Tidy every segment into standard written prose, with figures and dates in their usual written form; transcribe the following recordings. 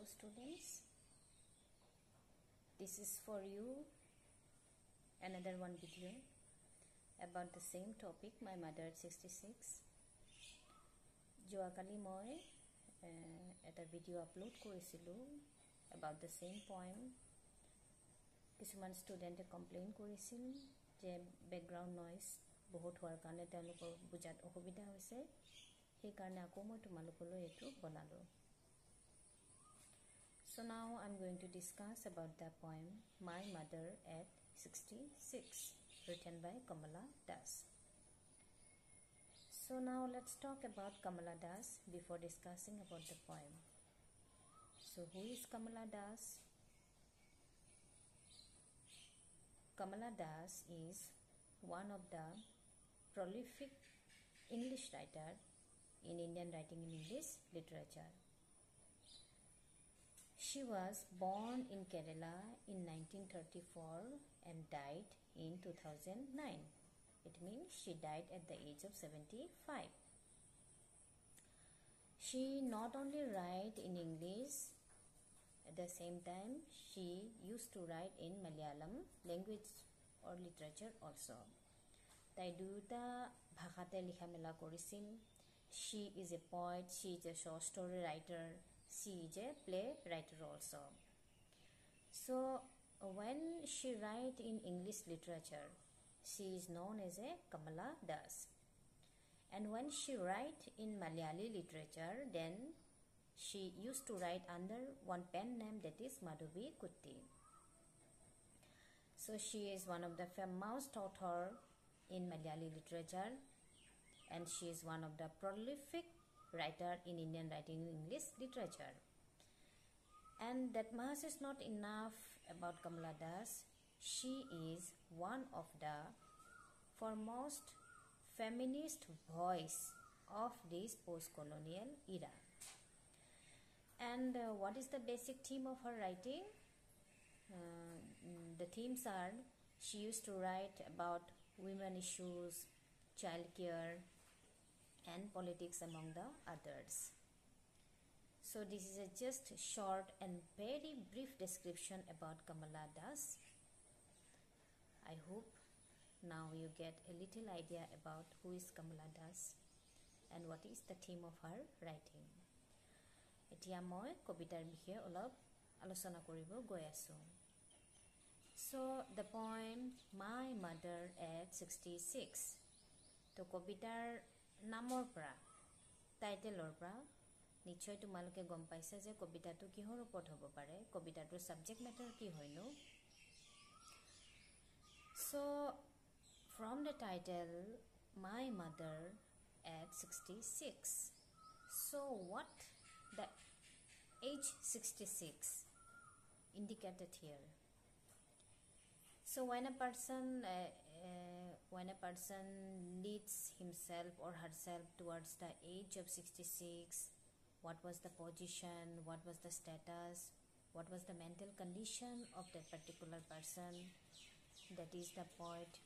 students, this is for you another one video about the same topic, my mother at 66. Joakali moi at a video upload korisilu about the same poem. Kisuman student complain korisil je background noise bahut hoar karone telokor bujat ohubida hoise, he karone ako moi tumalokolo etu banalu. So now I'm going to discuss about the poem My Mother at 66, written by Kamala Das. So now let's talk about Kamala Das before discussing about the poem. So who is Kamala Das? Kamala Das is one of the prolific English writer in Indian writing in English literature. She was born in Kerala in 1934 and died in 2009. It means she died at the age of 75. She not only write in English, at the same time she used to write in Malayalam language or literature also. Tai duta bhakate likha mela korisil. She is a poet, she is a short story writer, she is a play writer also. So when she write in English literature, she is known as a Kamala Das. And when she write in Malayali literature, then she used to write under one pen name, that is Madhavi Kutty. So she is one of the famous author in Malayali literature, and she is one of the prolific writer in Indian writing in English literature. And that much is not enough about Kamala Das. She is one of the foremost feminist voice of this post-colonial era. And what is the basic theme of her writing? The themes are, she used to write about women issues, child care, and politics among the others. So this is a just short and very brief description about Kamala Das. I hope now you get a little idea about who is Kamala Das and what is the theme of her writing. Etia moi kobitar bishe olop alochona koribo goi asu. So the poem My Mother at 66. To kobitar namor pra, title pra, nichoi tumaloke gom paisa je kobita tu kihor opot hobo pare, kobita tu subject matter ki hoino. So from the title My Mother at 66, so what the age 66 indicated here? So when a person leads himself or herself towards the age of 66, what was the position, what was the status, what was the mental condition of that particular person? That is the poet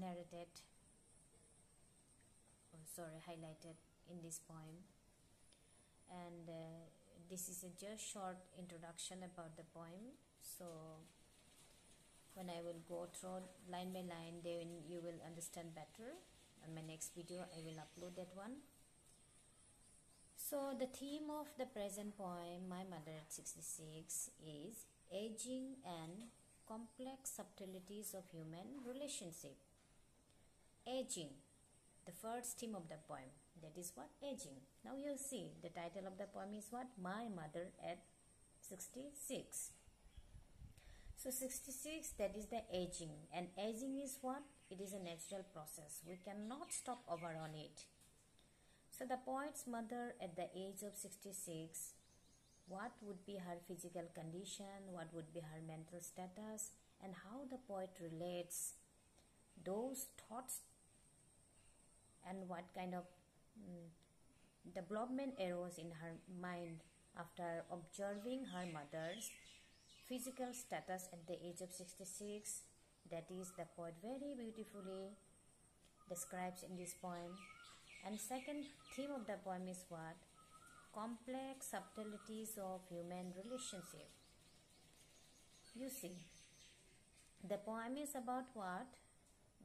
narrated, highlighted in this poem. And this is a just short introduction about the poem. So when I will go through line by line, then you will understand better. On my next video, I will upload that one. So the theme of the present poem, My Mother at 66, is aging and complex subtleties of human relationship. Aging, the first theme of the poem. That is what? Aging. Now you see, the title of the poem is what? My Mother at 66. So 66, that is the aging. And aging is what? It is a natural process. We cannot stop over on it. So the poet's mother at the age of 66, what would be her physical condition, what would be her mental status, and how the poet relates those thoughts and what kind of development arose in her mind after observing her mother's physical status at the age of 66. That is the poet very beautifully describes in this poem. And second theme of the poem is what? complex subtleties of human relationship. You see, the poem is about what?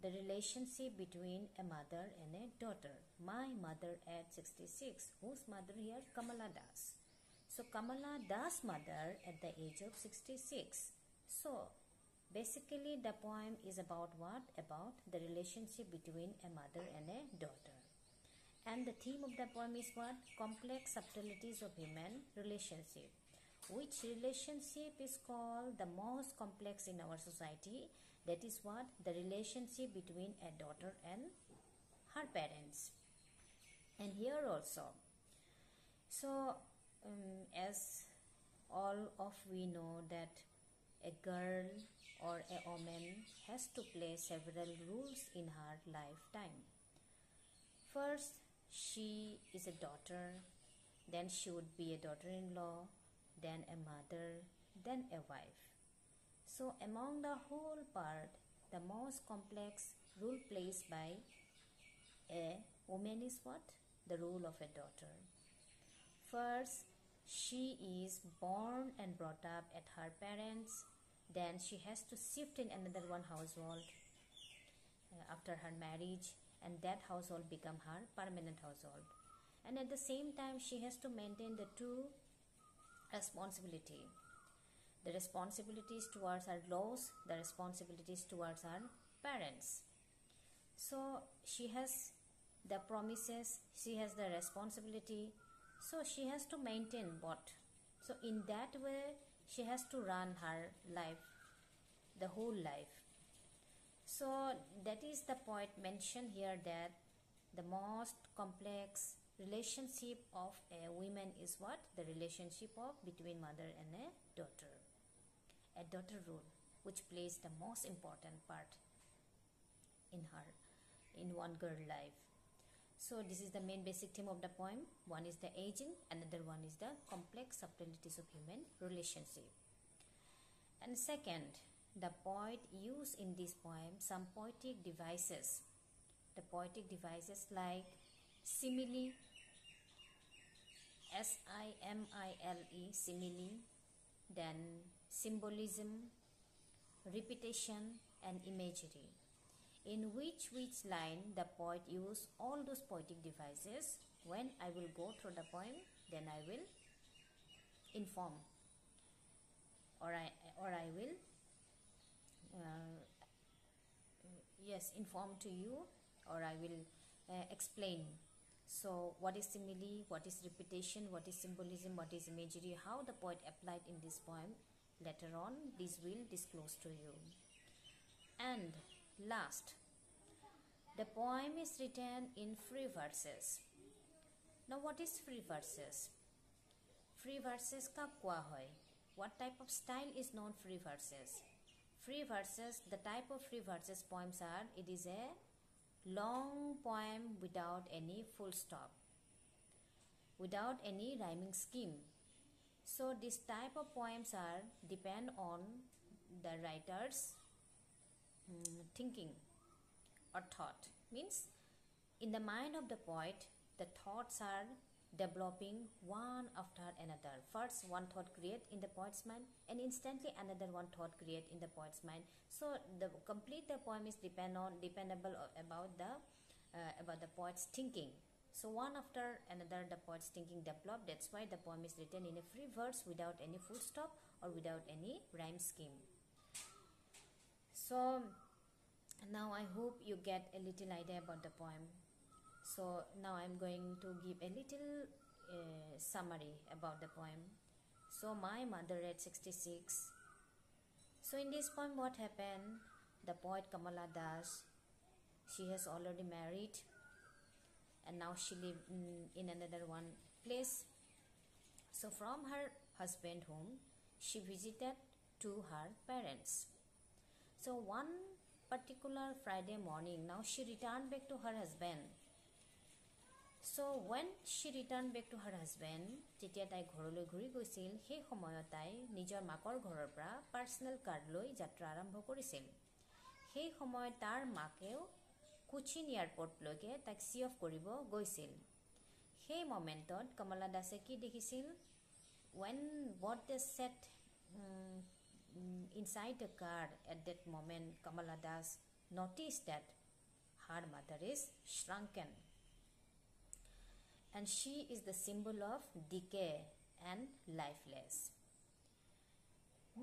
The relationship between a mother and a daughter. My mother at 66. Whose mother here? Kamala Das. So Kamala Das' mother at the age of 66. So basically the poem is about what? About the relationship between a mother and a daughter. And the theme of the poem is what? Complex subtleties of human relationship. Which relationship is called the most complex in our society? That is what? The relationship between a daughter and her parents. And here also. So, as all of we know that a girl or a woman has to play several roles in her lifetime. First, she is a daughter, then she would be a daughter-in-law, then a mother, then a wife. So among the whole part, the most complex role played by a woman is what? The role of a daughter. First, she is born and brought up at her parents, then she has to shift in another one household after her marriage, and that household become her permanent household. And at the same time, she has to maintain the two responsibility. The responsibilities towards her laws, the responsibilities towards her parents. So she has the promises, she has the responsibility, so she has to maintain what? So in that way, she has to run her life, the whole life. So that is the point mentioned here, that the most complex relationship of a woman is what? The relationship of between mother and a daughter. A daughter role, which plays the most important part in one girl life. So this is the main basic theme of the poem. One is the aging, another one is the complex subtleties of human relationship. And second, the poet used in this poem some poetic devices. The poetic devices like simile, S-I-M-I-L-E, simile, then symbolism, repetition, and imagery. In which line the poet used all those poetic devices. When I will go through the poem, then I will inform, or I will inform to you, or I will explain. So what is simile, what is repetition, what is symbolism, what is imagery, how the poet applied in this poem, later on this will disclose to you. And last, the poem is written in free verses. Now what is free verses? Free verses ka kua hoy? What type of style is known free verses? Free verses, the type of free verses poems are, it is a long poem without any full stop, without any rhyming scheme. So this type of poems are depend on the writer's thinking or thought. Means in the mind of the poet, the thoughts are developing one after another. First one thought create in the poet's mind, and instantly another one thought create in the poet's mind. So the poem is dependable about the poet's thinking. So one after another the poet's thinking developed. That's why the poem is written in a free verse without any full stop or without any rhyme scheme. So now I hope you get a little idea about the poem. So now I'm going to give a little summary about the poem. So my mother at 66. So in this poem what happened? The poet Kamala Das, she has already married, and now she lives in another one place. So from her husband home, she visited to her parents. So one particular Friday morning, now she returned back to her husband. So when she returned back to her husband, যেতিয়া তাই ঘৰলৈ ঘূৰি গৈছিল, সেই সময়ত তাই নিজৰ মাকৰ ঘৰৰ পৰা পাৰ্সোনেল কাৰ লৈ যাত্ৰা আৰম্ভ কৰিছিল। সেই সময়ত তাৰ মাকেও কোচিন এয়াৰপোৰ্টলৈকে তাইক সি অফ কৰিব গৈছিল। সেই মোমেণ্টত কমলা দাসে কি দেখিছিল? When what they said inside the car at that moment, Kamala Das noticed that her mother is shrunken, and she is the symbol of decay and lifeless.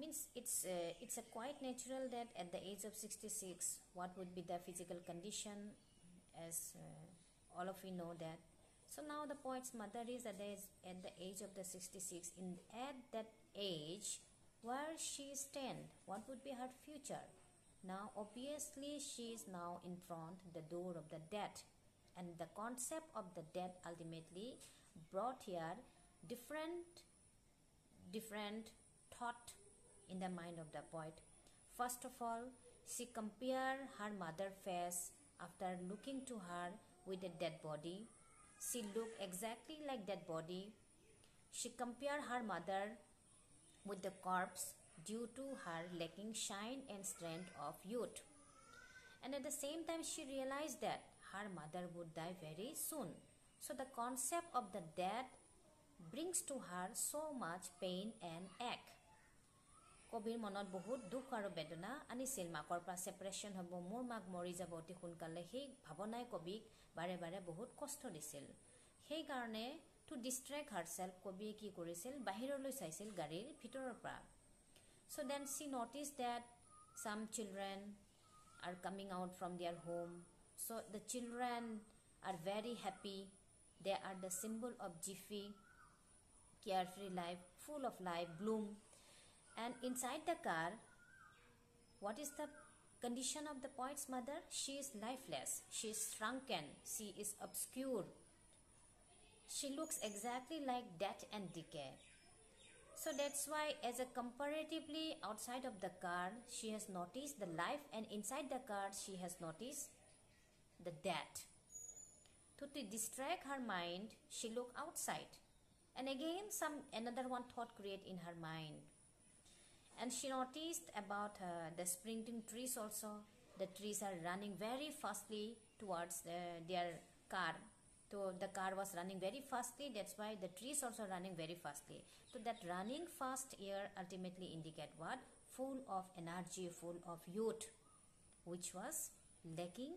Means it's a quite natural that at the age of 66, what would be the physical condition, as all of you know that. So now the poet's mother is at the age of the 66. At that age, where she stand, what would be her future? Now obviously she is now in front the door of the death, and the concept of the death ultimately brought here different thought in the mind of the poet. First of all, she compared her mother face after looking to her with a dead body. She looked exactly like that body. She compared her mother with the corpse due to her lacking shine and strength of youth. And at the same time, she realized that her mother would die very soon. So the concept of the death brings to her so much pain and ache. কবিৰ মনত বহুত দুখ আৰু বেদনা আনিছিল। মাকৰ পৰা সেপাৰেশ্যন হ'ব, মোৰ মাক মৰি যাব অতি সোনকালে, সেই ভাৱনাই কবিক বাৰে বাৰে বহুত কষ্ট দিছিল। সেইকাৰণে টু ডিষ্ট্ৰেক্ট হাৰছেল্ফ কবিয়ে কি কৰিছিল, বাহিৰলৈ চাইছিল গাড়ীৰ ভিতৰৰ পৰা। So then she noticed that some children are coming out from their home. So the children are very happy. They are the symbol of jiffy, carefree life, full of life, bloom. And inside the car, what is the condition of the poet's mother? She is lifeless. She is shrunken. She is obscure. She looks exactly like death and decay. So that's why, as a comparatively outside of the car, she has noticed the life, and inside the car, she has noticed the death. To distract her mind, she looked outside. And again, another one thought create in her mind. And she noticed about the springing trees also. The trees are running very fastly towards their car. So the car was running very fastly. That's why the trees also running very fastly. So that running fast here ultimately indicate what? Full of energy, full of youth, which was lacking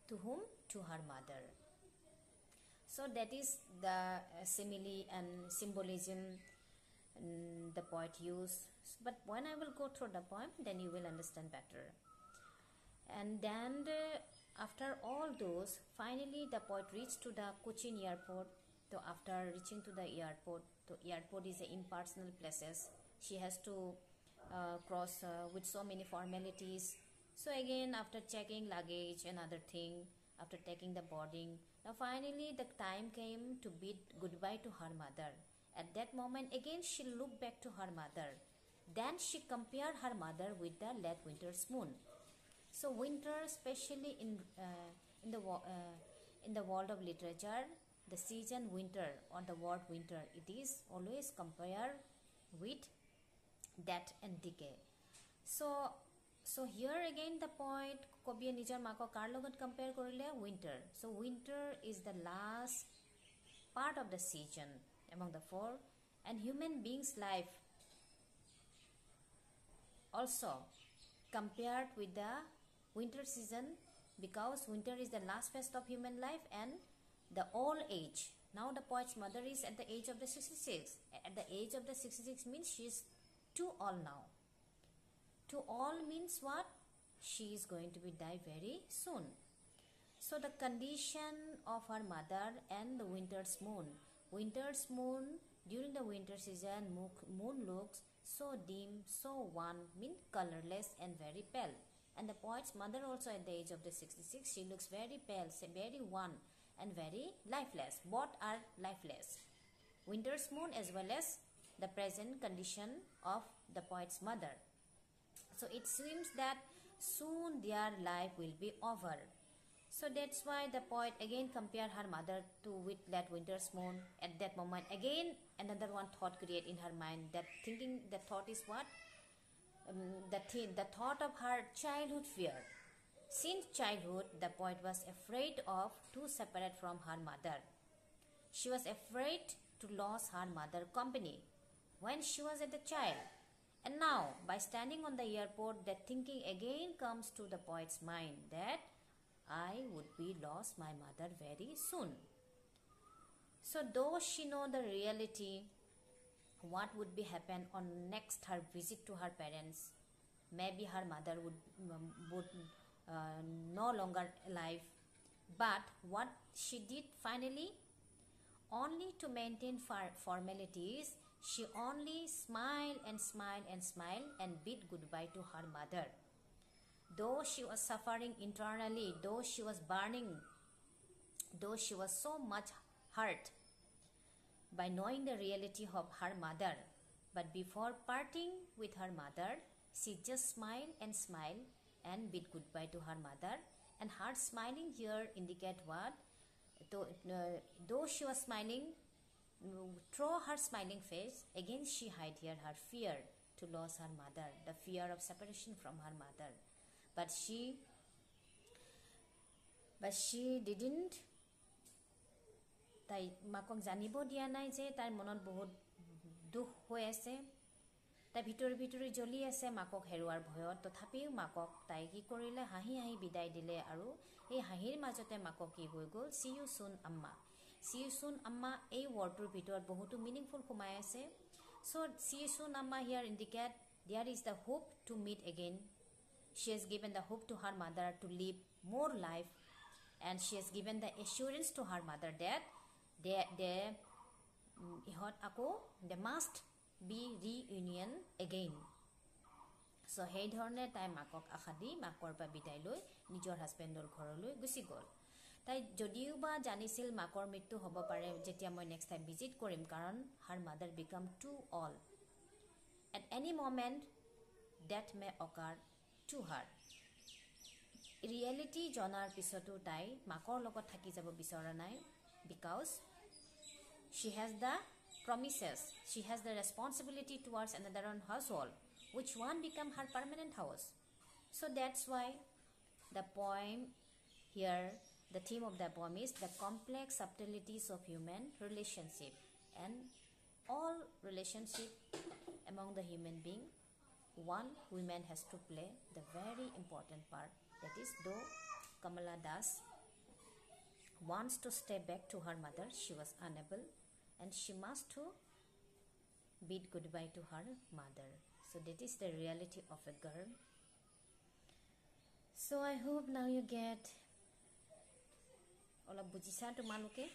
to whom? To her mother. So that is the simile and symbolism the poet used. But when I will go through the poem, then you will understand better. And then after all those, finally the poet reached to the Cochin airport. So after reaching to the airport is a impersonal places. She has to cross with so many formalities. So again, after checking luggage and other thing, after taking the boarding, now finally the time came to bid goodbye to her mother. At that moment, again she looked back to her mother. Then she compared her mother with the late winter's moon. So winter, especially in the world of literature, the season winter or the word winter, it is always compared with death and decay. So here again the poet কবিয়ে নিজৰ মাকক কাৰ লগত compare কৰিলে? Winter. So winter is the last part of the season among the four, and human beings' life also compared with the winter season, because winter is the last phase of human life and the old age. Now the poet's mother is at the age of the 66. At the age of the 66 means she is too old now. Too old means what? She is going to be die very soon. So the condition of her mother and the winter's moon. Winter's moon, during the winter season, moon looks so dim, so wan, mean colorless and very pale. And the poet's mother also at the age of the 66, she looks very pale, very wan and very lifeless. Both are lifeless. Winter's moon as well as the present condition of the poet's mother. So it seems that soon their life will be over. So that's why the poet again compared her mother with that winter's moon. At that moment, again another one thought create in her mind. That thinking, the thought is what? The thought of her childhood fear. Since childhood, the poet was afraid of to separate from her mother. She was afraid to lose her mother company when she was a child. And now, by standing on the airport, that thinking again comes to the poet's mind that I would be lost my mother very soon. So though she know the reality, what would be happen on next her visit to her parents, maybe her mother would no longer alive, but what she did finally, only to maintain formalities, she only smiled and smiled and smiled and bid goodbye to her mother. Though she was suffering internally, though she was burning, though she was so much hurt by knowing the reality of her mother, but before parting with her mother, she just smiled and bid goodbye to her mother. And her smiling here indicate what? Though she was smiling, through her smiling face, again she hid here her fear to lose her mother, the fear of separation from her mother. But she didn't, তাই মাকক জানিব দিয়া নাই যে তাইৰ মনত বহুত দুখ হৈ আছে, তাই ভিতৰি ভিতৰি জ্বলি আছে মাকক হেৰুৱাৰ ভয়ত। তথাপিও মাকক তাই কি কৰিলে, হাঁহি হাঁহি বিদায় দিলে। আৰু এই হাঁহিৰ মাজতে মাকক কি হৈ গ'ল, চি ইউ চুন আম্মা। চি ইউ চুন আম্মা এই ৱৰ্ডটোৰ ভিতৰত বহুতো মিনিংফুল সোমাই আছে। চ' চি ইউ চুন আম্মা here indicate there is the hope to meet again. She has given the hope to her mother to live more life, and she has given the assurance to her mother that they must be reunion again. So সেই ধৰণে তাই মাকক আশা দি মাকৰ পৰা বিদায় লৈ নিজৰ হাজবেণ্ডৰ ঘৰলৈ গুচি গ'ল। তাই যদিও বা জানিছিল মাকৰ মৃত্যু হ'ব পাৰে যেতিয়া মই নেক্সট টাইম ভিজিট কৰিম, কাৰণ her mother become too old. At any moment that may occur to her. Reality জনাৰ পিছতো তাই মাকৰ লগত থাকি যাব বিচৰা নাই, because she has the promises, she has the responsibility towards another household, which one become her permanent house. So that's why the poem here, the theme of the poem is the complex subtleties of human relationship, and all relationship among the human being, one woman has to play the very important part. That is, though Kamala Das wants to stay back to her mother, she was unable, and she must to bid goodbye to her mother. So that is the reality of a girl. So I hope now you get olap bujisa tumaluke.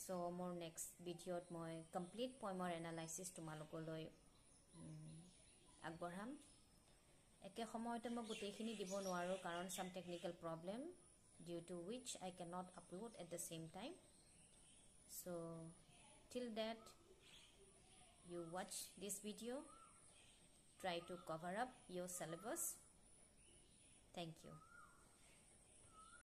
So more next video moi complete poemer analysis tumalukoloi আগবঢ়াম। একে সময়তে মই গোটেইখিনি দিব নোৱাৰো কাৰণ some technical problem due to which I cannot upload at the same time. So till that you watch this video, try to cover up your syllabus. Thank you.